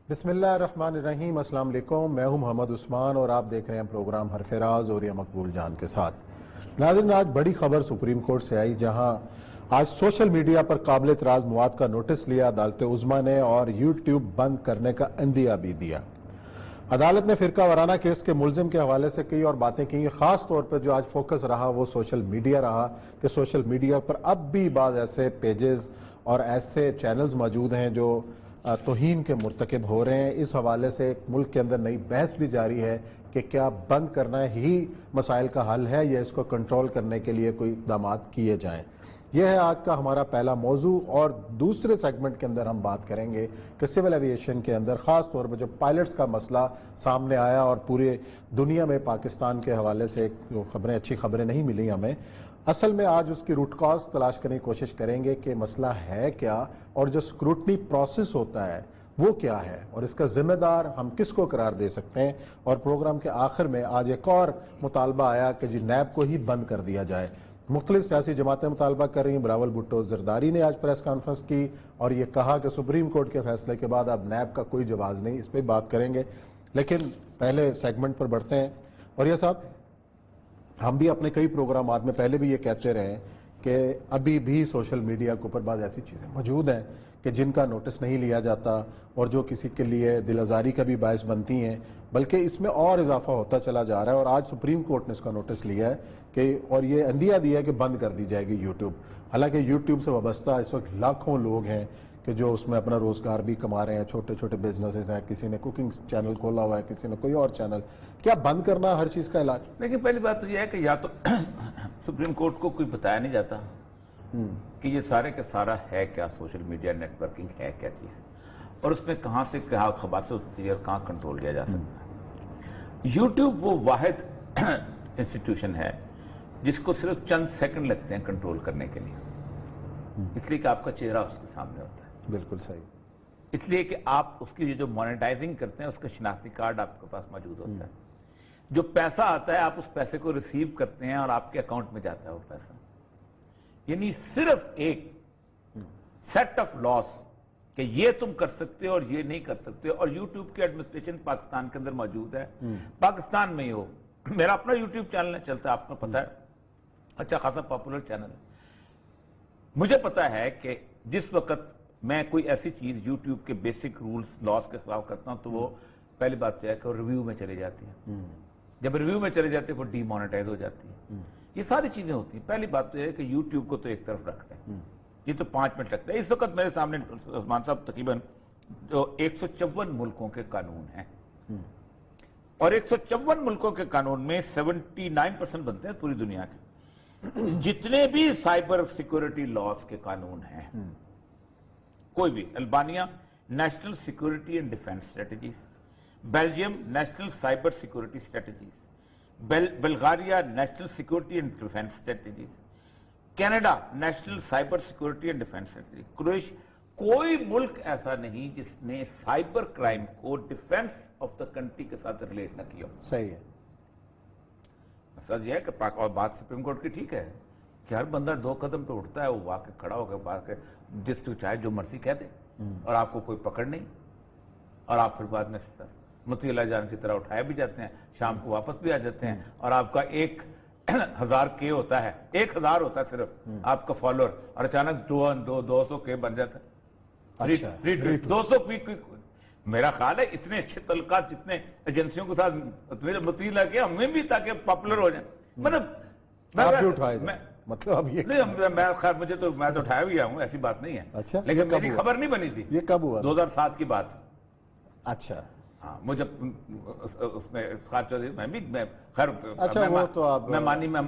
بسم اللہ الرحمن الرحیم۔ السلام علیکم، میں ہوں محمد عثمان اور آپ دیکھ رہے ہیں پروگرام حرف راز اور یہ مقبول جان کے ساتھ۔ ناظرین، آج بڑی خبر سپریم کورٹ سے آئی، جہاں آج سوشل میڈیا پر قابل اعتراض مواد کا نوٹس لیا عدالت عظمیٰ نے اور یوٹیوب بند کرنے کا عندیہ بھی دیا۔ عدالت نے فرقہ وارانہ کیس کے ملزم کے حوالے سے کئی اور باتیں کی، خاص طور پر جو آج فوکس رہا وہ سوشل میڈیا رہا کہ سوشل میڈیا پر اب بھی بعض ایسے پیجز اور ایسے چینلز موجود ہیں جو توہین کے مرتکب ہو رہے ہیں۔ اس حوالے سے ملک کے اندر نئی بحث بھی جاری ہے کہ کیا بند کرنا ہی مسائل کا حل ہے یا اس کو کنٹرول کرنے کے لیے کوئی اقدامات کیے جائیں۔ یہ ہے آج کا ہمارا پہلا موضوع، اور دوسرے سیگمنٹ کے اندر ہم بات کریں گے کہ سول ایویشن کے اندر خاص طور پر جو پائلٹس کا مسئلہ سامنے آیا اور پورے دنیا میں پاکستان کے حوالے سے جو خبریں، اچھی خبریں نہیں ملی ہمیں، اصل میں آج اس کی روٹ کاز تلاش کرنے کی کوشش کریں گے کہ مسئلہ ہے کیا اور جو سکروٹنی پروسیس ہوتا ہے وہ کیا ہے اور اس کا ذمہ دار ہم کس کو قرار دے سکتے ہیں۔ اور پروگرام کے آخر میں آج ایک اور مطالبہ آیا کہ جی نیب کو ہی بند کر دیا جائے۔ مختلف سیاسی جماعتیں مطالبہ کر رہی ہیں۔ بلاول بھٹو زرداری نے آج پریس کانفرنس کی اور یہ کہا کہ سپریم کورٹ کے فیصلے کے بعد اب نیب کا کوئی جواز نہیں، اس پہ بات کریں گے۔ لیکن پہلے سیگمنٹ پر بڑھتے ہیں۔ اور یہ صاحب، ہم بھی اپنے کئی پروگرامات میں پہلے بھی یہ کہتے رہے کہ ابھی بھی سوشل میڈیا کے اوپر بعض ایسی چیزیں موجود ہیں کہ جن کا نوٹس نہیں لیا جاتا اور جو کسی کے لیے دل آزاری کا بھی باعث بنتی ہیں، بلکہ اس میں اور اضافہ ہوتا چلا جا رہا ہے۔ اور آج سپریم کورٹ نے اس کا نوٹس لیا ہے کہ اور یہ عندیہ دیا ہے کہ بند کر دی جائے گی یوٹیوب۔ حالانکہ یوٹیوب سے وابستہ اس وقت لاکھوں لوگ ہیں کہ جو اس میں اپنا روزگار بھی کما رہے ہیں، چھوٹے چھوٹے بزنسز ہیں، کسی نے کوکنگ چینل کھولا ہوا ہے، کسی نے کوئی اور چینل۔ کیا بند کرنا ہر چیز کا علاج؟ لیکن پہلی بات تو یہ ہے کہ یا تو سپریم کورٹ کو کوئی بتایا نہیں جاتا کہ یہ سارے کا سارا ہے کیا، سوشل میڈیا نیٹ ورکنگ ہے کیا چیز، اور اس میں کہاں سے کہاں خباثت ہوتی ہے اور کہاں کنٹرول کیا جا سکتا ہے۔ یوٹیوب وہ واحد انسٹیٹیوشن ہے جس کو صرف چند سیکنڈ لگتے ہیں کنٹرول کرنے کے لیے، اس لیے کہ آپ کا چہرہ اس کے سامنے ہوتا ہے۔ بالکل صحیح۔ اس لیے کہ آپ اس کی جو مانیٹائزنگ کرتے ہیں اس کا شناختی کارڈ آپ کے پاس موجود ہوتا ہے۔ جو پیسہ آتا ہے آپ اس پیسے کو ریسیو کرتے ہیں اور آپ کے اکاؤنٹ میں جاتا ہے وہ پیسہ، یعنی صرف ایک سیٹ آف لاس کہ یہ تم کر سکتے ہو اور یہ نہیں کر سکتے۔ اور یوٹیوب کی ایڈمنسٹریشن پاکستان کے اندر موجود ہے، پاکستان میں ہی ہو۔ میرا اپنا یوٹیوب چینل چلتا ہے، آپ کو پتا ہے، اچھا خاصا پاپولر چینل ہے۔ مجھے پتا ہے کہ جس وقت میں کوئی ایسی چیز یوٹیوب کے بیسک رولز لاس کے خلاف کرتا ہوں تو وہ پہلی بات یہ ہے کہ وہ ریویو میں چلے جاتی ہے۔ جب ریویو میں چلے جاتے ہیں وہ ڈی مانیٹائز ہو جاتی ہے۔ یہ ساری چیزیں ہوتی ہیں۔ پہلی بات تو یہ ہے کہ یوٹیوب کو تو ایک طرف رکھتے ہیں، یہ تو 5 منٹ لگتا ہے۔ اس وقت میرے سامنے عثمان صاحب تقریباً جو 154 ملکوں کے قانون ہیں، اور 154 ملکوں کے قانون میں 79% بنتے ہیں پوری دنیا کے۔ جتنے بھی سائبر سیکورٹی لاس کے قانون ہیں، کوئی بھی، Albania national security and defence strategies, Belgium national cyber security strategies, Bulgaria national security and defence strategies, Canada national cyber security and defence strategies, Croatia, کوئی ملک ایسا نہیں جس نے سائبر کرائم کو ڈیفنس آف دا کنٹری کے ساتھ relate نہ کیا۔ صحیح ہے۔ مسئلہ یہ ہے کہ اور بات سپریم کورٹ کی ٹھیک ہے کہ ہر بندہ 2 قدم پہ اٹھتا ہے، وہ آ کے کھڑا ہو کے بات کے جس کو چاہے جو مرضی کہہ دے اور آپ کو کوئی پکڑ نہیں، اور آپ پھر بعد میں مطیع اللہ جان کی طرح اٹھائے بھی جاتے ہیں، شام کو واپس بھی آ جاتے ہیں، اور آپ کا 1000 کے ہوتا ہے، 1000 ہوتا ہے صرف آپ کا فالوور، اور اچانک 200 کے بن جاتا ہے، 200 میرا خیال ہے اتنے اچھے تعلقات جتنے ایجنسیوں کے ساتھ مطیع اللہ کے ہمیں بھی تاکہ پاپولر ہو جائیں، مطلب آپ بھی اٹھائے جائیں، مطلب اب یہ میں خیر میں تو اٹھایا بھی ہوں، ایسی بات نہیں ہے۔ اچھا، لیکن میری خبر نہیں بنی تھی۔ یہ کب ہوا؟ 2007 کی بات۔ اچھا ہاں، مجھے اس میں افتخار چودھری، میں بھی خیر، اچھا وہ تو آپ میں مانی میں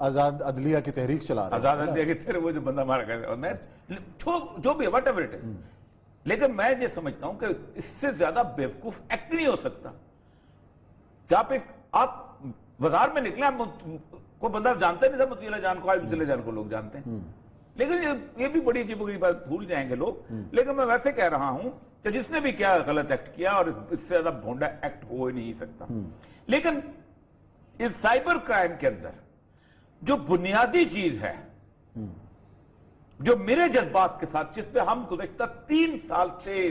آزاد عدلیہ کی تحریک چلا رہے ہیں۔ آزاد عدلیہ کے تھے، وہ جو بندہ مارا گیا، اور میں جو بھی واٹ ایور اٹ از، لیکن میں یہ سمجھتا ہوں کہ اس سے زیادہ بیوقوف ایکٹ نہیں ہو سکتا کہ آپ بازار میں نکلے، کوئی بندہ جانتا نہیں تھا مطیع اللہ جان کو، مطیع اللہ جان کو لوگ جانتے ہیں، لیکن یہ بھی بڑی عجیب غریب بات، بھول جائیں گے لوگ۔ لیکن میں ویسے کہہ رہا ہوں کہ جس نے بھی کیا غلط ایکٹ کیا، اور اس سے زیادہ بھونڈا ایکٹ ہو ہی نہیں سکتا۔ لیکن اس سائبر کرائم کے اندر جو بنیادی چیز ہے، جو میرے جذبات کے ساتھ، جس پہ ہم گزشتہ 3 سال سے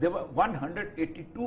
182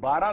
12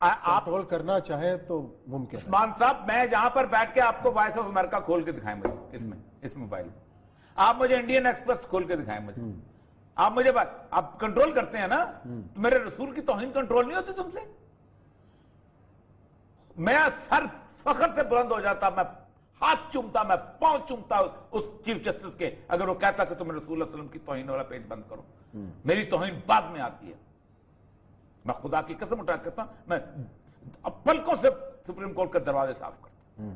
آپ کنٹرول کرنا چاہیں تو ممکن ہے. عثمان صاحب میں یہاں پر بیٹھ کے آپ کو وائس آف امریکہ کھول کے دکھائیں مجھے اس موبائل میں, آپ مجھے انڈین ایکسپریس کھول کے دکھائیں مجھے, آپ مجھے آپ کنٹرول کرتے ہیں نا, میرے رسول کی توہین کنٹرول نہیں ہوتی تم سے؟ میں سر فخر سے بلند ہو جاتا, میں ہاتھ چومتا, میں پاؤں چومتا اس چیف جسٹس کے اگر وہ کہتا کہ تم رسول اللہ علیہ وسلم کی توہین والا پیج بند کرو. میری توہین بعد میں آتی ہے, میں خدا کی قسم اٹھا کرتا ہوں, میں پلکوں سے سپریم کورٹ کے دروازے صاف کرتا ہوں.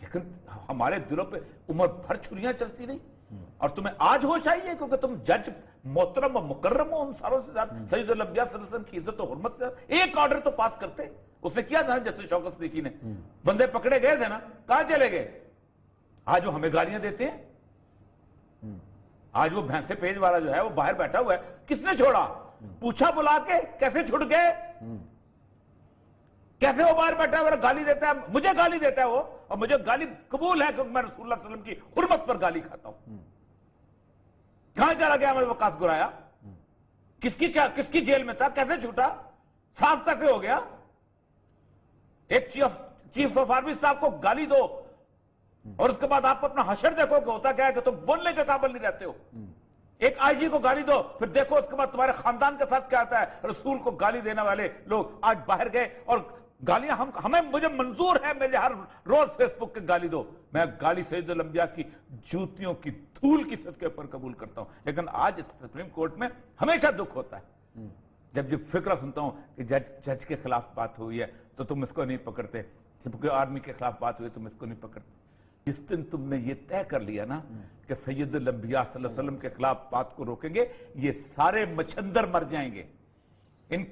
لیکن ہمارے دلوں پہ عمر بھر چھریاں چلتی رہی, اور تمہیں آج ہوش آئی ہے کیونکہ تم جج محترم و مکرم ہو ان ساروں سے زیادہ, سید الانبیاء صلی اللہ علیہ وسلم کی عزت و حرمت سے زیادہ. ایک آرڈر تو پاس کرتے, اس نے کیا تھا نا جسٹس شوکت صدیقی نے, بندے پکڑے گئے تھے نا, کہاں چلے گئے؟ آج وہ ہمیں گالیاں دیتے ہیں. آج وہ بھینسے پیج والا جو ہے وہ باہر بیٹھا ہوا ہے, کس نے چھوڑا؟ پوچھا بلا کے کیسے چھڑ گئے؟ کیسے وہ باہر بیٹھا ہے, گالی دیتا ہے, مجھے گالی دیتا ہے وہ, اور مجھے گالی قبول ہے کیونکہ میں رسول اللہ صلی اللہ علیہ وسلم کی حرمت پر گالی کھاتا ہوں. کہاں چلا گیا احمد وقاص گرایا؟ کس کی جیل میں تھا, کیسے چھوٹا, صاف کیسے ہو گیا؟ ایک چیف آف آرمی صاحب کو گالی دو اور اس کے بعد آپ اپنا حشر دیکھو کہ ہوتا کیا ہے کہ تم بولنے کے قابل نہیں رہتے ہو. ایک آئی جی کو گالی دو, پھر دیکھو اس کے بعد تمہارے خاندان کے ساتھ کیا آتا ہے. رسول کو گالی دینے والے لوگ آج باہر گئے, اور گالیاں مجھے منظور ہے, میرے ہر روز فیس بک کے گالی دو, میں گالی سید الانبیاء کی جوتیوں کی دھول کی صدقے پر قبول کرتا ہوں. لیکن آج سپریم کورٹ میں ہمیشہ دکھ ہوتا ہے جب فکرہ سنتا ہوں کہ جج کے خلاف بات ہوئی ہے تو تم اس کو نہیں پکڑتے, آرمی کے خلاف بات ہوئی تم اس کو نہیں پکڑتے. جس دن تم نے یہ طے کر لیا نا کہ سید الانبیاء صلی اللہ علیہ وسلم کے خلاف بات کو روکیں گے, یہ سارے مچھندر مر جائیں گے. ان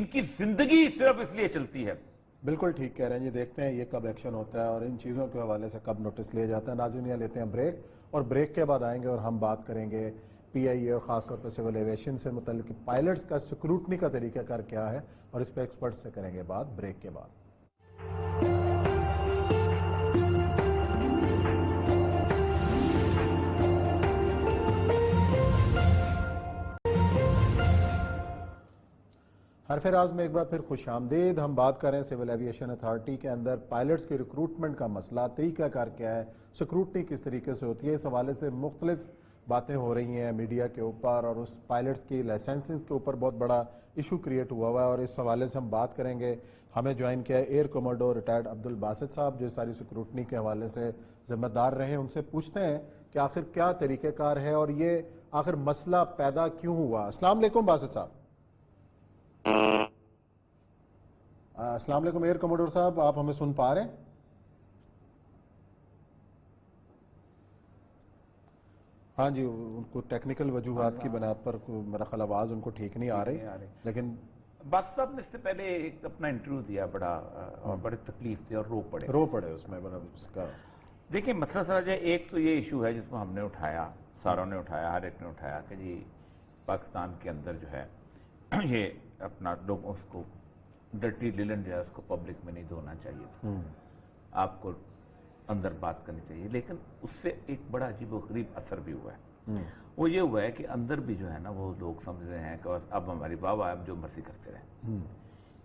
کی زندگی صرف اس لیے چلتی ہے. بالکل ٹھیک کہہ رہے ہیں جی. دیکھتے ہیں یہ کب ایکشن ہوتا ہے اور ان چیزوں کے حوالے سے کب نوٹس لیا جاتا ہے. ناظرین یہاں لیتے ہیں بریک, اور بریک کے بعد آئیں گے اور ہم بات کریں گے پی آئی اے اور خاص طور پر سول ایویشن سے متعلق پائلٹس کا سکروٹنی کا طریقہ کار کیا ہے, اور اس پہ ایکسپرٹ سے کریں گے بات بریک کے بعد. حرف راز میں ایک بار پھر خوش آمدید. ہم بات کر رہے ہیں سول ایویشن اتھارٹی کے اندر پائلٹس کی ریکروٹمنٹ کا مسئلہ, طریقہ کار کیا ہے, سکروٹنی کس طریقے سے ہوتی ہے. اس حوالے سے مختلف باتیں ہو رہی ہیں میڈیا کے اوپر, اور اس پائلٹس کی لائسنسنگ کے اوپر بہت بڑا ایشو کریٹ ہوا ہوا ہے, اور اس حوالے سے ہم بات کریں گے. ہمیں جوائن کیا ہے ایئر کموڈور ریٹائرڈ عبد الباسط صاحب, جو ساری سکروٹنی کے حوالے سے ذمہ دار رہے ہیں. ان سے پوچھتے ہیں کہ آخر کیا طریقہ کار ہے اور یہ آخر مسئلہ پیدا کیوں ہوا. السلام علیکم باسط صاحب. السلام علیکم ایئر کموڈور صاحب, آپ ہمیں سن پا رہے ہیں؟ ہاں جی, ان کو ٹیکنیکل وجوہات کی بنیاد پر میرا خیال آواز ان کو ٹھیک نہیں آ رہی, لیکن باسط صاحب نے اس سے پہلے ایک اپنا انٹرویو دیا بڑا, اور بڑی تکلیف تھی اور رو پڑے اس میں. اس کا دیکھیں مسئلہ سر ہے, ایک تو یہ ایشو ہے جس کو ہم نے اٹھایا, ساروں نے اٹھایا, ہر ایک نے اٹھایا کہ جی پاکستان کے اندر جو ہے یہ اپنا لوگ اس کو ڈرٹی للن جو ہے اس کو پبلک میں نہیں دھونا چاہیے تھا, آپ کو اندر بات کرنی چاہیے. لیکن اس سے ایک بڑا عجیب و غریب اثر بھی ہوا ہے. وہ یہ ہوا ہے کہ اندر بھی جو ہے نا وہ لوگ سمجھ رہے ہیں کہ اب ہماری بابا ہے, اب جو مرضی کرتے رہیں.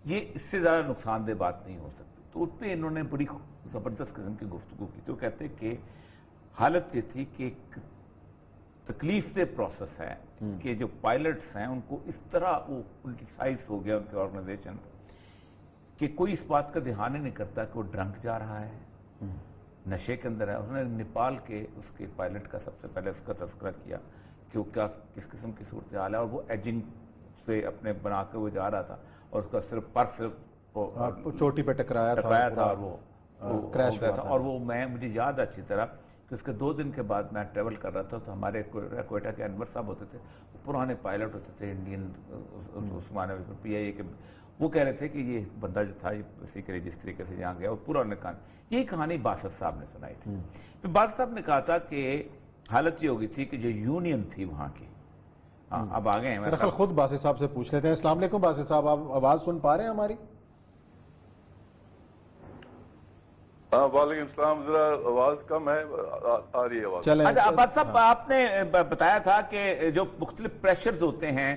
یہ اس سے زیادہ نقصان دہ بات نہیں ہو سکتی. تو اس پہ انہوں نے بڑی زبردست قسم کی گفتگو کی. تو کہتے کہ حالت یہ تھی کہ ایک تکلیف دہ پروسیس ہے کہ جو پائلٹس ہیں ان کو اس طرح وہ پولیٹیسائز ہو گیا ان کے آرگنائزیشن کہ کوئی اس بات کا دھیان ہی نہیں کرتا کہ وہ ڈرنک جا رہا ہے, نشے کے اندر ہے. انہوں نے نیپال کے اس کے پائلٹ کا سب سے پہلے اس کا تذکرہ کیا کہ وہ کیا کس قسم کی صورتحال ہے, اور وہ ایجنگ سے اپنے بنا کے وہ جا رہا تھا, اور اس کا صرف چوٹی پہ ٹکرایا تھا اور وہ کریش ہوا تھا. اور وہ مجھے یاد اچھی طرح کہ اس کے 2 دن کے بعد میں ٹریول کر رہا تھا, تو ہمارے کوئٹہ کے انور صاحب ہوتے تھے, پرانے پائلٹ ہوتے تھے انڈین عثمان پی آئی اے کے. وہ کہہ رہے تھے کہ یہ بندہ جو تھا یہ جس طریقے سے جہاں گیا, وہ پورا یہی کہانی باسط صاحب نے سنائی تھی. پھر باسط صاحب نے کہا تھا کہ حالت یہ ہو گئی تھی کہ جو یونین تھی وہاں کی, اب آگے ہیں, میرا خیال خود باسط صاحب سے پوچھ لیتے ہیں. السلام علیکم باسط صاحب, آپ آواز سن پا رہے ہیں ہماری؟ وعلیکم السلام, ذرا آواز کم ہے, آ رہی ہے آواز. اچھا عباس صاحب, آپ نے بتایا تھا کہ جو مختلف پریشرز ہوتے ہیں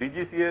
DGCA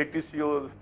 ATCOs,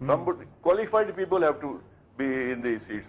Somebody qualified people have to be in these seats.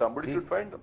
somebody should find them।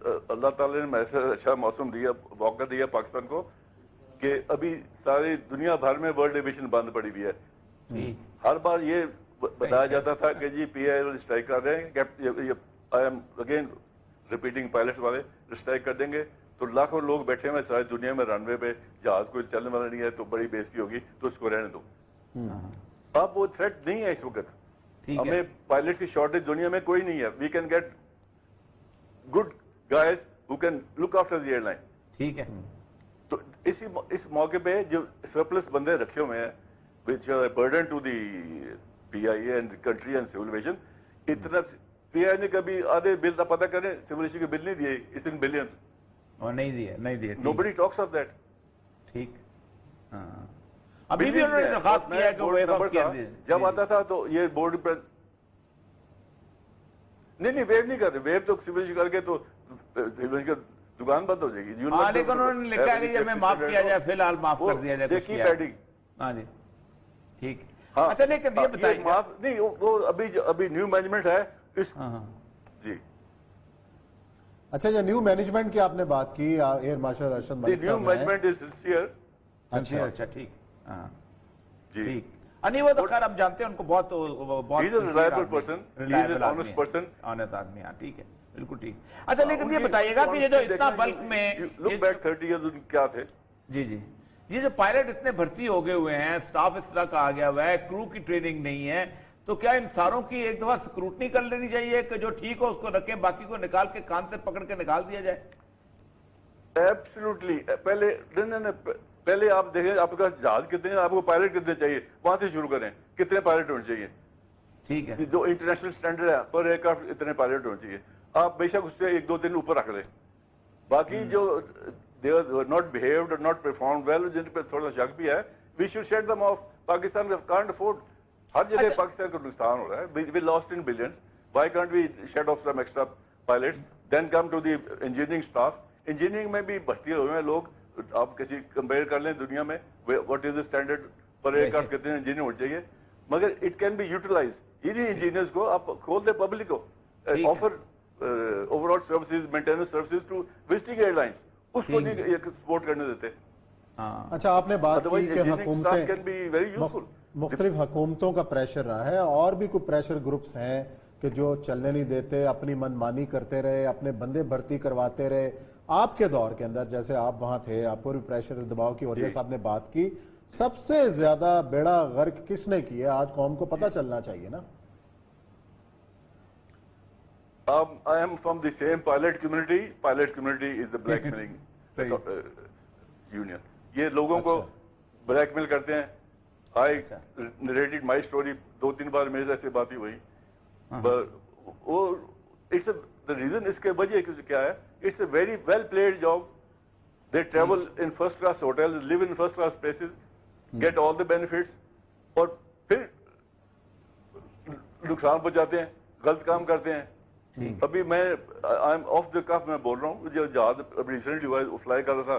اللہ تعالی نے ایسا اچھا موسم دیا, موقع دیا پاکستان کو کہ ابھی ساری دنیا بھر میں ورلڈ ایویشن بند پڑی ہوئی ہے. ہر بار یہ بتایا جاتا تھا کہ جی پی آئی اسٹرائک کر رہے ہیں, I am again repeating, pilots والے اسٹرائک کر دیں گے تو لاکھوں لوگ بیٹھے ہوئے ساری دنیا میں رن وے پہ, جہاز کوئی چلنے والا نہیں ہے تو بڑی بےزتی ہوگی, تو اس کو رہنے دو. اب وہ تھریٹ نہیں ہے اس وقت, ہمیں پائلٹ کی شارٹیج دنیا میں کوئی نہیں ہے. We can get good guys who can look after the airline. ٹھیک ہے, تو اس موقع پہ جو سرپلس بندے رکھے ہوئے ہیں which are a burden to the PIA and the country and civil aviation, اتنا PIA نے کبھی آدھے بل کا پتہ کریں سول ایویشن کے بل نہیں دیے, اس ان بلینس, اور نہیں دیے. nobody talks of that. ٹھیک, ابھی بھی انہوں نے درخواست کیا کہ ویو آف کیا دیں. جب آتا تھا تو یہ بورڈ پر نہیں ویو نہیں کر رہے, ویو تو سول ایویشن کر کے تو سول ایویشن کی دکان بند ہو جائے گی. لیکن انہوں نے لکھا ہے کہ ہمیں معاف کیا جائے, فی الحال معاف کر دیا جائے. ہاں جی ٹھیک. اچھا لیکن یہ بتائیے معاف نہیں, وہ ابھی نیو مینجمنٹ ہے اس. جی اچھا, یہ نیو مینجمنٹ کی آپ نے بات کی, air marshal Arshad Malik new صاحب مینجمنٹ از سنسیئر. اچھا ٹھیک, ہاں جی ٹھیک. نہیں وہ تو خیر ہم جانتے ہیں ان کو بہت reliable person, honest person, honest آدمی. ہاں ٹھیک ہے, بالکل ٹھیک. اچھا لیکن یہ بتائیے گا کہ یہ جو اتنا بلک میں لک بیک 30 ایئرز کیا تھے. جی یہ جو پائلٹ اتنے بھرتی ہو گئے ہوئے ہیں, سٹاف اس طرح کا آ گیا ہوا ہے, کرو کی ٹریننگ نہیں ہے, تو کیا ان ساروں کی ایک دفعہ سکروٹنی کر لینی چاہیے کہ جو ٹھیک ہو اس کو رکھیں, باقی کو نکال کے کان سے پکڑ کے نکال دیا جائے؟ ایبسلیوٹلی. پہلے آپ دیکھیں آپ کے پاس جہاز کتنے ہیں, آپ کو پائلٹ کتنے چاہیے, وہاں سے شروع کریں. کتنے پائلٹ ہونے چاہیے, ٹھیک ہے, جو انٹرنیشنل سٹینڈرڈ ہے پر ایئر کرافٹ اتنے پائلٹ ہونے چاہیے. آپ بے شک اس سے 1-2-3 اوپر رکھ لیں. باقی جو they are not behaved or not performed well, جن پہ تھوڑا شک بھی ہے, we should shut them off. Pakistan can't afford. ہر جگہ پاکستان کو نقصان ہو رہا ہے. We lost in billions. Why can't we shut off some extra pilots? Then come to the engineering staff. Engineering میں بھی بھرتی ہوئے ہیں لوگ. آپ کسی کمپیئر کر لیں دنیا میں, what is the standard per aircraft کتنے انجینئر ہونے چاہیے, مگر it can be utilized. انہیں انجینئرز کو آپ کھول دیں پبلک کو, offer overall services, maintenance services to visiting airlines. اس کو نہیں سپورٹ کرنے دیتے. اچھا, آپ نے بات کی کہ حکومتیں, مختلف حکومتوں کا پریشر رہا ہے, اور بھی کوئی پریشر گروپس ہیں کہ جو چلنے نہیں دیتے, اپنی من مانی کرتے رہے, اپنے بندے بھرتی کرواتے رہے. آپ کے دور کے اندر جیسے آپ وہاں تھے, آپ کو بھی پریشر دباؤ کی وریہ صاحب نے بات کی, سب سے زیادہ بیڑا غرق کس نے کی ہے؟ آج قوم کو پتہ چلنا چاہیے نا. I am from the same pilot community. Pilot community is the blackmailing union. یہ لوگوں کو بلیک میل کرتے ہیں. I narrated my story 2-3 بار میرے سے بات ہی ہوئی. The reason اس کے وجہ کیا ہے, it's a very well played job. They travel in first class hotels, live in first class places, get all the benefits, اور پھر نقصان پہنچاتے ہیں, غلط کام کرتے ہیں. ابھی میں آف دا کف میں بول رہا ہوں, جو جہاز ابھی ریسنٹلی ہوا ہے, فلائی کر رہا تھا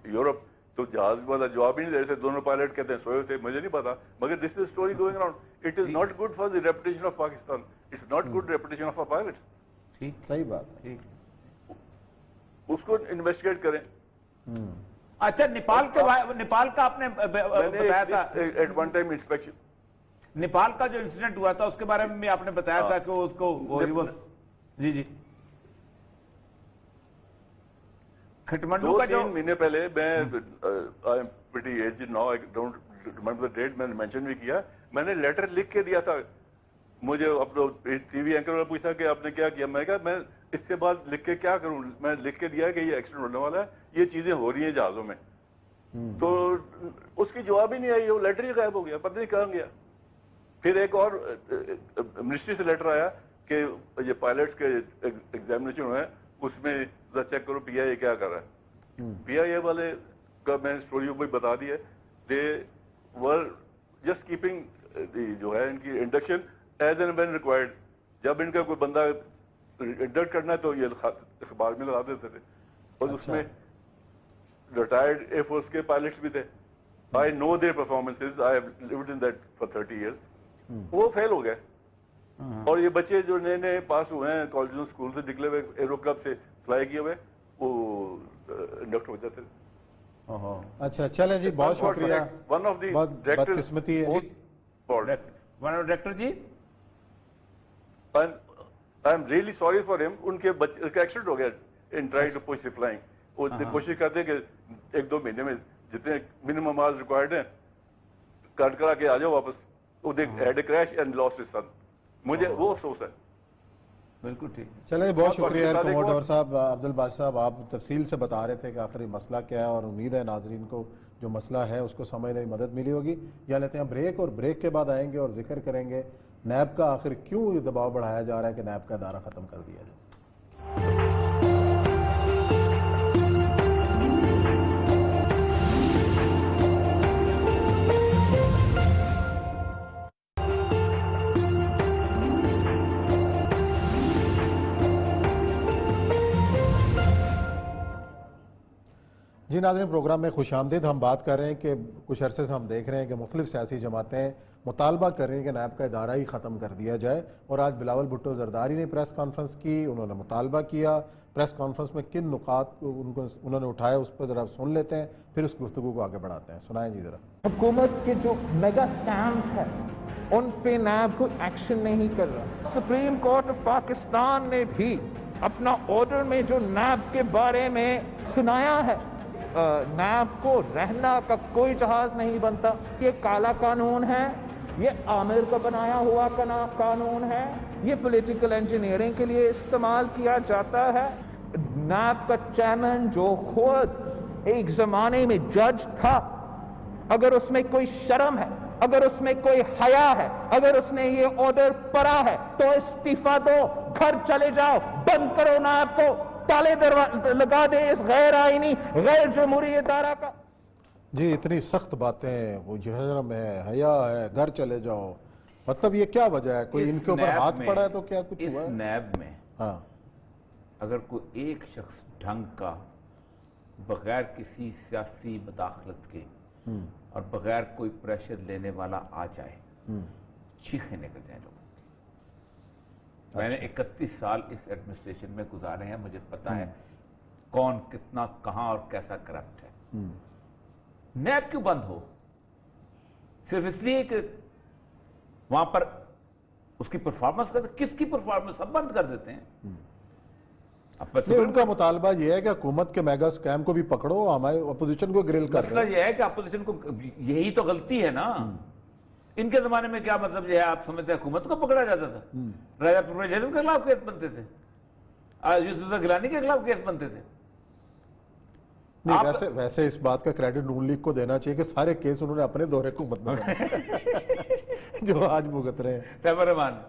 یورپ, تو جہاز والا جواب ہی نہیں دے رہے تھے. دونوں پائلٹ کہتے ہیں سوئے تھے, مجھے نہیں پتا, مگر this is story going around. It is not good for the reputation of Pakistan, it's not good reputation of our pilots. ٹھیک, صحیح بات ہے, اس کو انویسٹیگیٹ کریں. اچھا, نیپال کا آپ نے بتایا تھا at one time inspection, Nepal کا جو انسیڈنٹ ہوا تھا اس کے بارے میں بھی آپ نے بتایا تھا کہ اس کو جی کھٹمنڈو کا جو 2-3 مہینے پہلے, میں نے مینشن بھی کیا, میں نے لیٹر لکھ کے دیا تھا. مجھے اپنا ٹی وی اینکر والا پوچھتا کہ آپ نے کیا کیا, میں کہا میں اس کے بعد لکھ کے کیا کروں, میں لکھ کے دیا کہ یہ ایکسیڈنٹ ہونے والا ہے, یہ چیزیں ہو رہی ہیں جہازوں میں. تو اس کی جواب ہی نہیں آئی, وہ لیٹر ہی غائب ہو گیا, پتہ نہیں کہاں گیا. پھر ایک اور منسٹری سے لیٹر آیا کہ یہ پائلٹس کے ایگزامینیشن ہوئے ہیں, اس میں چیک کرو پی آئی اے کیا کر رہا ہے. پی آئی اے والے کا میں نے اسٹوری کو بتا دی ہے. دے ور جسٹ کیپنگ جو ہے ان کی induction as and when required. جب ان کا کوئی بندہ انڈکٹ کرنا ہے تو یہ اخبار میں لگا دیتے تھے, اور اس میں ریٹائرڈ ایئر فورس کے پائلٹس بھی تھے. I know their performances. I have lived in that for 30 years. وہ فیل ہو گئے. اور یہ بچے جو نئے نئے پاس ہوئے ہیں کالجوں اسکول سے نکلے ہوئے ایرو کلب سے فلائی کیے ہوئے وہ انڈکٹ ہو جاتے تھے. اچھا چلیں جی بہت شکریہ. ون آف دی بہت بدقسمتی ہے. Director ji I am really sorry for him. ان کے بچے کا ایکسیڈنٹ ہو گیا in try to push the flying. وہ کوشش کرتے ہیں کہ 1-2 مہینے میں جتنے منیمم آورز ریکوائرڈ ہیں کٹ کرا کے آ جاؤ واپس. وہ they had a crash and lost his son. مجھے وہ افسوس ہے. بالکل ٹھیک. چلیں بہت شکریہ کوموڈور صاحب. عبد الباسط صاحب آپ تفصیل سے بتا رہے تھے کہ آخری مسئلہ کیا ہے اور امید ہے ناظرین کو جو مسئلہ ہے اس کو سمجھنے میں مدد ملی ہوگی. یا لیتے ہیں بریک اور بریک کے بعد آئیں گے اور ذکر کریں گے نیب کا آخر کیوں یہ دباؤ بڑھایا جا رہا ہے کہ نیب کا ادارہ ختم کر دیا جائے. جی ناظرین پروگرام میں خوش آمدید. ہم بات کر رہے ہیں کہ کچھ عرصے سے ہم دیکھ رہے ہیں کہ مختلف سیاسی جماعتیں مطالبہ کر رہی ہیں کہ نیب کا ادارہ ہی ختم کر دیا جائے. اور آج بلاول بھٹو زرداری نے پریس کانفرنس کی. انہوں نے مطالبہ کیا. پریس کانفرنس میں کن نکات انہوں نے اٹھائے اس پر ذرا سن لیتے ہیں پھر اس گفتگو کو آگے بڑھاتے ہیں. سنائیں جی ذرا. حکومت کے جو میگا اسکیمز ہیں ان پہ نیب کوئی ایکشن نہیں کر رہا. سپریم کورٹ آف پاکستان نے بھی اپنا آرڈر میں جو نیب کے بارے میں سنایا ہے نیب کو رہنا کا کوئی جہاز نہیں بنتا. یہ کالا قانون ہے. یہ عامر کا بنایا ہوا قانون ہے. یہ پولیٹیکل انجینئرنگ کے لیے استعمال کیا جاتا ہے. نیب کا چیئرمین جو خود ایک زمانے میں جج تھا اگر اس میں کوئی شرم ہے اگر اس میں کوئی حیا ہے اگر اس نے یہ آرڈر پڑھا ہے تو استعفیٰ دو. گھر چلے جاؤ. بند کرو نیب کو. تالے لگا دے اس غیر آئینی غیر جمہوری ادارہ کا. جی اتنی سخت باتیں. وہ جہرم ہے حیا ہے گھر چلے جاؤ. مطلب یہ کیا وجہ ہے؟ کوئی ان کے اوپر ہاتھ پڑا ہے تو کیا کچھ ہوا ہے؟ اس نیب میں ہاں اگر کوئی ایک شخص ڈھنگ کا بغیر کسی سیاسی مداخلت کے اور بغیر کوئی پریشر لینے والا آ جائے چیخیں نکل جائیں لوگوں. میں نے 31 سال اس ایڈمنسٹریشن میں گزارے ہیں. مجھے پتا ہے کون کتنا کہاں اور کیسا کرپٹ ہے. نیب کیوں بند ہو؟ صرف اس لیے کہ وہاں پر اس کی پرفارمنس کرتے. کس کی پرفارمنس؟ سب بند کر دیتے ہیں. ان کا مطالبہ یہ ہے کہ حکومت کے میگا اسکیم کو بھی پکڑو. ہمارے اپوزیشن کو گرل کر مسئلہ یہ ہے کہ اپوزیشن کو یہی تو غلطی ہے نا. ان کے زمانے میں کیا مطلب یہ ہے آپ سمجھتے ہیں حکومت کو پکڑا جاتا تھا. راجہ پرویز کے خلاف کیس بنتے تھے. یوسف گیلانی کے خلاف کیس بنتے تھے. نہیں ویسے اس بات کا کریڈٹ نون لیگ کو دینا چاہیے کہ سارے کیس انہوں نے اپنے دور حکومت میں جو آج بھگت رہے ہیں. سیف الرحمان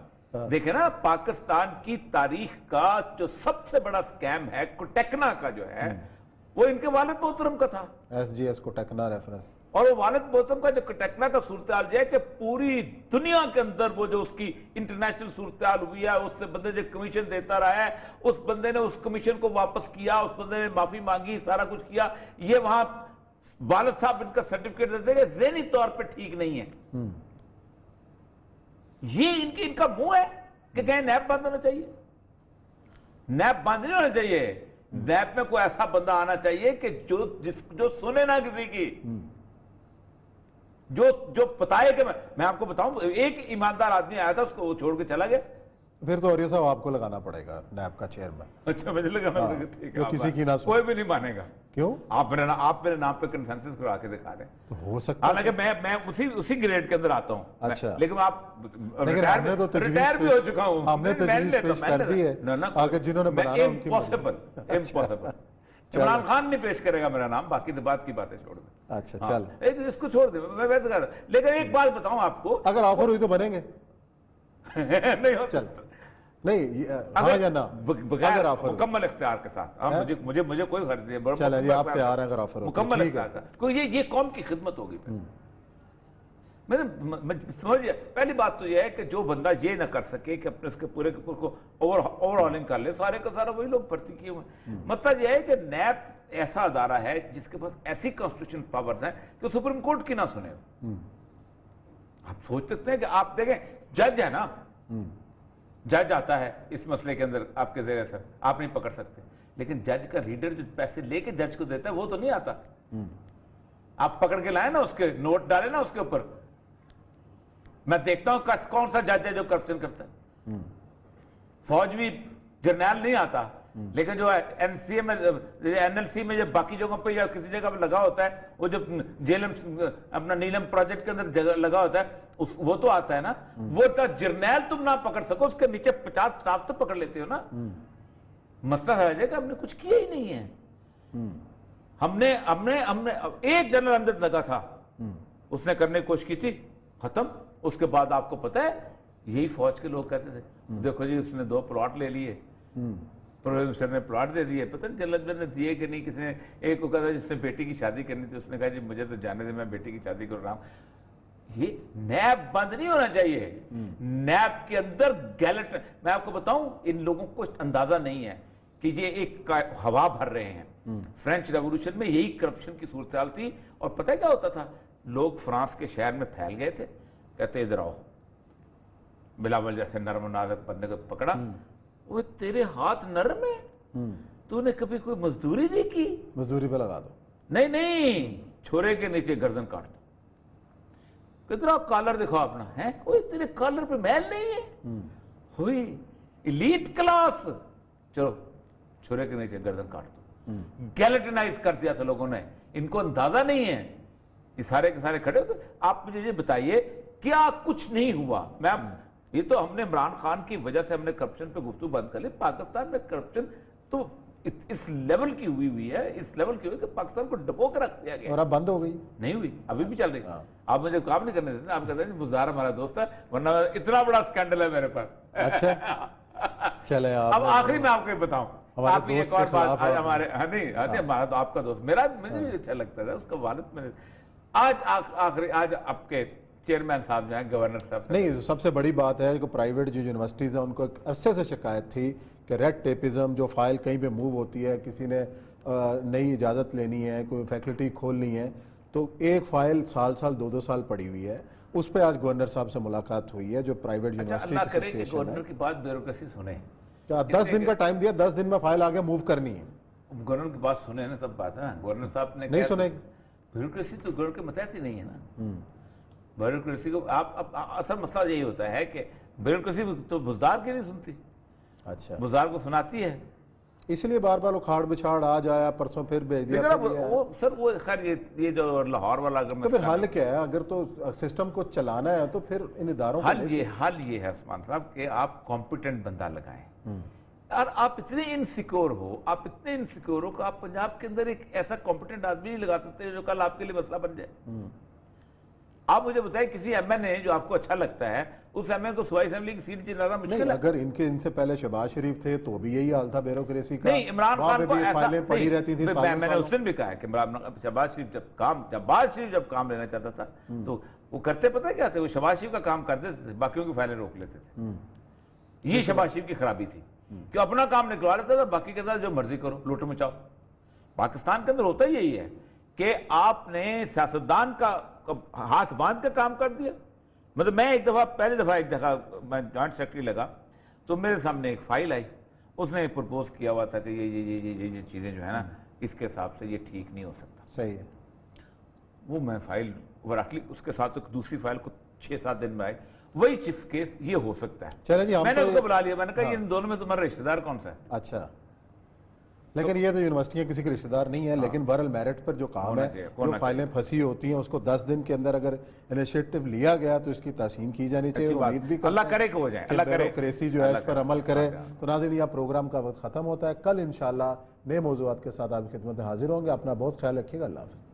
دیکھیں نا پاکستان کی تاریخ کا جو سب سے بڑا سکیم ہے کوٹیکنا کا جو ہے وہ ان کے والد محترم کا تھا. S G S Cotecna reference. اور وہ والد محترم کا جو کوٹیکنا کا صورتحال یہ ہے کہ پوری دنیا کے اندر وہ جو اس کی انٹرنیشنل صورتحال ہوئی ہے اس سے بندے جو کمیشن دیتا رہا ہے اس بندے نے اس کمیشن کو واپس کیا. اس بندے نے معافی مانگی. سارا کچھ کیا. یہ وہاں والد صاحب ان کا سرٹیفکیٹ دیتے ہیں کہ ذہنی طور پہ ٹھیک نہیں ہے. یہ ان کا منہ ہے کہ کہیں نیب بند ہونا چاہیے. نیب بند نہیں ہونا چاہیے. نیب میں کوئی ایسا بندہ آنا چاہیے کہ جو سنے نہ کسی کی. جو بتائے کہ میں آپ کو بتاؤں ایک ایماندار آدمی آیا تھا اس کو چھوڑ کے چلا گیا. پھر تو عریہ صاحب آپ کو لگانا پڑے گا نیب کا چیئرمین. اچھا مجھے لگانا پڑے گا. ٹھیک ہے. کسی کی نہ سن. کوئی بھی نہیں مانے گا. کیوں؟ آپ میرے نام پہ کنسنسس کروا کے دکھا رہے ہیں. تو ہو سکتا ہے. حالانکہ میں اسی گریڈ کے اندر آتا ہوں. اچھا. لیکن آپ ریٹائر بھی ہو چکا ہوں. ہم نے تجویز پیش کر دی ہے آگے جنہوں نے بنانا ان کی امپوسیبل. عمران خان نہیں پیش کرے گا میرا نام. باقی بات کی باتیں چھوڑ دیں. اچھا چل اس کو چھوڑ دیں. میں ویسے کر رہا ہوں. لیکن ایک بات بتاؤں آپ کو. اگر آفر ہوئی تو بنیں گے. نہیں ہو چل نہیں ہاں یا نہ بغیر مکمل اختیار کے ساتھ. مجھے کوئی غرض نہیں. چلیں جی آپ تیار ہیں اگر آفر ہو مکمل اختیار. یہ قوم کی خدمت ہوگی. سمجھئے پہلی بات تو یہ ہے کہ جو بندہ یہ نہ کر سکے کہ اپنے اس کے پورے کو اوور ہالنگ کر لے. سارے کا سارا وہی لوگ بھرتی کیے ہوئے. مطلب یہ ہے کہ نیب ایسا ادارہ ہے جس کے پاس ایسی کانسٹیٹیوشن پاورز ہیں کہ سپریم کورٹ کی نہ سنے. آپ سوچ سکتے ہیں کہ آپ دیکھیں جج ہے نا جج آتا ہے اس مسئلے کے اندر آپ کے زیر اثر، آپ نہیں پکڑ سکتے، لیکن جج کا ریڈر جو پیسے لے کے جج کو دیتا ہے وہ تو نہیں آتا، آپ پکڑ کے لائیں نا، اس کے نوٹ ڈالیں نا اس کے اوپر، میں دیکھتا ہوں کون سا جج ہے جو کرپشن کرتا ہے، فوج بھی جرنیل نہیں آتا، لیکن جو این سی اے میں این ایل سی میں جب باقی جگہوں پہ یا کسی جگہ پہ لگا ہوتا ہے، وہ جو جیلم اپنا نیلم پروجیکٹ کے اندر لگا ہوتا ہے وہ تو آتا ہے نا، وہ جرنیل تم نہ پکڑ سکو، اس کے نیچے 50 سٹاف تو پکڑ لیتے ہو نا، مسئلہ ہے کہ ہم نے کچھ کیا ہی نہیں ہے، ہم نے ایک جنرل اندر لگا تھا، اس نے کرنے کی کوشش کی تھی، ختم، اس کے بعد آپ کو پتہ ہے یہی فوج کے لوگ کہتے تھے دیکھو جی اس نے 2 پلاٹ لے لیے، پروفیسر سر نے پلاٹ دے دیے، پتہ نہیں جلندھر نے دیے کہ نہیں، کسی نے ایک کو کہا جس نے بیٹی کی شادی کرنی تھی، اس نے کہا جی مجھے تو جانے دے میں بیٹی کی شادی کر رہا ہوں، یہ نیب بند نہیں ہونا چاہیے، نیب کے اندر گیلٹ، میں آپ کو بتاؤں ان لوگوں کو اندازہ نہیں ہے کہ یہ ایک ہوا بھر رہے ہیں، فرینچ ریولوشن میں یہی کرپشن کی صورتحال تھی، اور پتہ کیا ہوتا تھا، لوگ فرانس کے شہر میں پھیل گئے تھے، کہتے ادھر آؤ، بلاول جیسے نرم و نازک بندے کو پکڑا، وہ تیرے ہاتھ نرم ہے، تو نے کبھی کوئی مزدوری نہیں کی، مزدوری پہ لگا دو، نہیں چھورے کے نیچے گردن کاٹ دو، کتنا کالر دکھاؤ اپنا، ہے کوئی تیرے کالر پہ میل نہیں ہے، ہوئی ایلیٹ کلاس، چلو چھورے کے نیچے گردن کاٹ دو، گیلٹنائز کر دیا تھا لوگوں نے، ان کو اندازہ نہیں ہے، یہ سارے کے سارے کھڑے ہو، آپ مجھے یہ بتائیے کیا کچھ نہیں ہوا، یہ تو ہم نے عمران خان کی وجہ سے ہم نے کرپشن پہ گفتگو بند کر لی، پاکستان میں کرپشن تو اس لیول کی ہوئی ہے، اس لیول کی ہوئی کہ پاکستان کو ڈبو کے رکھ دیا گیا، اور اب بند ہو گئی، نہیں ہوئی، ابھی بھی چل رہی، آپ مجھے کام نہیں کرنے دیتے، آپ کہتے ہیں بزدار ہمارا دوست ہے، ورنہ اتنا بڑا سکینڈل ہے میرے پاس، اچھا چلے اب آخری میں آپ کو بتاؤں، آپ کی ایک اور بات، آج ہمارے نہیں ہمارا تو آپ کا دوست، میرا مجھے اچھا لگتا تھا، اس کا والد میں آج آپ کے چیئرمین صاحب جو ہیں، گورنر صاحب، نہیں سب سے بڑی بات ہے کہ پرائیویٹ جو یونیورسٹیز ہیں ان کو عرصے سے شکایت تھی کہ ریڈ ٹیپزم، جو فائل کہیں پہ موو ہوتی ہے، کسی نے نئی اجازت لینی ہے، کوئی فیکلٹی کھولنی ہے، تو ایک فائل سال 2 سال پڑی ہوئی ہے، اس پہ آج گورنر صاحب سے ملاقات ہوئی ہے جو پرائیویٹ یونیورسٹی اللہ کرے کہ گورنر کی بات بیوروکریسی سنیں، 10 دن کا ٹائم دیا، 10 دن میں فائل آگے موو کرنی ہے، گورنر کی بات سنیں نا، سب بات ہے، گورنر صاحب نے نہیں سنے، بیوروکریسی تو گورنر کے متحد ہی نہیں ہے نا، بیوروکریسی کو آپ اصل مسئلہ یہی ہوتا ہے کہ بیوروکریسی تو بزدار کی نہیں سنتی، اچھا بزدار کو سناتی ہے، اس لیے بار بار اکھاڑ بچھاڑ آج آیا، پرسوں پھر بھیج دیا، سر وہ خیر یہ جو لاہور والا اگر تو پھر حل کیا ہے؟ اگر تو سسٹم کو چلانا ہے تو پھر ان اداروں حل یہ ہے عثمان صاحب کہ آپ کمپیٹنٹ بندہ لگائیں، اور آپ اتنے انسیکیور ہو کہ آپ پنجاب کے اندر ایک ایسا کمپیٹنٹ آدمی نہیں لگا سکتے جو کل آپ کے لیے مسئلہ بن جائے، آپ مجھے بتائیں کسی ایم این اے جو آپ کو اچھا لگتا ہے، اس ایم این کو صوبائی اسمبلی کی سیٹ جلانا مشکل ہے، اگر ان سے پہلے شہباز شریف تھے تو بھی یہی حال تھا بیوروکریسی کا، نہیں عمران خان کو ایسا فائلیں پڑی رہتی تھی، میں نے اس دن بھی کہا ہے کہ شہباز شریف جب کام لینا چاہتا تھا تو وہ کرتے پتہ کیا تھے، وہ شہباز شریف کا کام کرتے تھے، باقیوں کی فائلیں روک لیتے تھے، یہ شہباز شریف کی خرابی تھی کہ اپنا کام نکلوا لیتا تھا، باقی کے ساتھ جو مرضی کرو، لوٹ مچاؤ، پاکستان کے اندر ہوتا ہی یہی ہے کہ آپ نے سیاستدان کا ہاتھ باندھ کے کام کر دیا، مطلب میں پہلی دفعہ میں جوائنٹ سیکرٹری لگا تو میرے سامنے ایک فائل آئی، اس نے پرپوز کیا ہوا تھا کہ یہ چیزیں جو ہے نا اس کے حساب سے یہ ٹھیک نہیں ہو سکتا، صحیح ہے، وہ میں فائل وہ رکھ لی، اس کے ساتھ ایک دوسری فائل کو 6-7 دن میں آئی، وہی چیف کیس یہ ہو سکتا ہے، چلے جی میں نے اس کو بلا لیا، میں نے کہا یہ ان دونوں میں تمہارا رشتہ دار کون سا ہے؟ اچھا، لیکن یہ تو یونیورسٹیاں کسی کے رشتہ دار نہیں ہیں، لیکن بہرحال میرٹ پر جو کام ہے، جو فائلیں پھنسی ہوتی ہیں اس کو 10 دن کے اندر اگر انیشیٹو لیا گیا تو اس کی تحسین کی جانی چاہیے، امید بھی اللہ کرے کہ ہو جائے، اللہ کرے بیوروکریسی جو ہے اس پر عمل کرے۔ تو ناظرین یہ پروگرام کا وقت ختم ہوتا ہے، کل انشاءاللہ نئے موضوعات کے ساتھ آپ کی خدمت میں حاضر ہوں گے، اپنا بہت خیال رکھیے گا، اللہ حافظ۔